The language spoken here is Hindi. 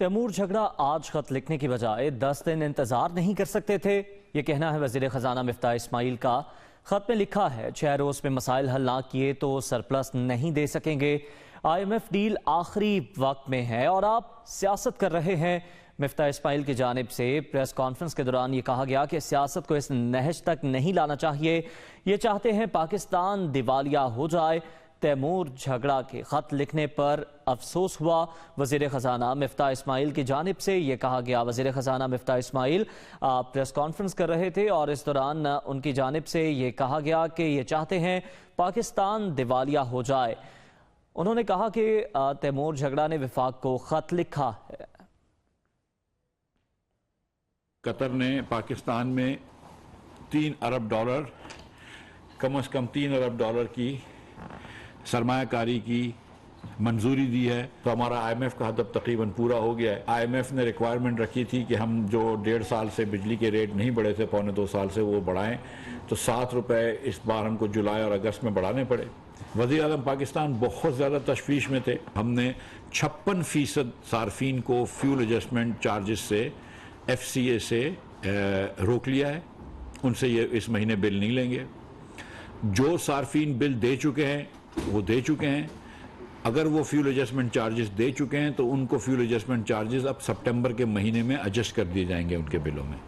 तैमूर झगड़ा आज खत लिखने की बजाय 10 दिन इंतजार नहीं कर सकते थे। ये कहना है वजीर खजाना मिफ्ताह इस्माइल का। खत में लिखा है 6 रोज में मसाइल हल ना किए तो सरप्लस नहीं दे सकेंगे। IMF डील आखिरी वक्त में है और आप सियासत कर रहे हैं। मिफ्ताह इस्माइल की जानिब से प्रेस कॉन्फ्रेंस के दौरान ये कहा गया कि सियासत को इस नहज तक नहीं लाना चाहिए। ये चाहते हैं पाकिस्तान दिवालिया हो जाए। तैमूर झगड़ा के खत लिखने पर अफसोस हुआ। वजीर खजाना मिफ्ताह इस्माइल की जानिब से ये कहा गया। वजीर खजाना मिफ्ताह इस्माइल प्रेस कॉन्फ्रेंस कर रहे थे और इस दौरान उनकी जानिब से ये कहा गया कि ये चाहते हैं पाकिस्तान दिवालिया हो जाए। उन्होंने कहा कि तैमूर झगड़ा ने विफाक को खत लिखा है। कतर ने पाकिस्तान में $3 अरब कम से कम $3 अरब की सरमायाकारी की मंजूरी दी है। तो हमारा IMF का हद अब तकरीबन पूरा हो गया है। IMF ने रिक्वायरमेंट रखी थी कि हम जो 1.5 साल से बिजली के रेट नहीं बढ़े थे, 1.25 साल से वो बढ़ाएं, तो ₹7 इस बार हमको जुलाई और अगस्त में बढ़ाने पड़े। वज़ीर आज़म पाकिस्तान बहुत ज़्यादा तशवीश में थे। हमने 56% सार्फिन को फ्यूल एडजस्टमेंट चार्जेस से FCA से रोक लिया है। उनसे ये इस महीने बिल नहीं लेंगे। जो सार्फिन बिल दे चुके हैं वो दे चुके हैं। अगर वो फ्यूल एडजस्टमेंट चार्जेस दे चुके हैं तो उनको फ्यूल एडजस्टमेंट चार्जेस अब सितंबर के महीने में एडजस्ट कर दिए जाएंगे उनके बिलों में।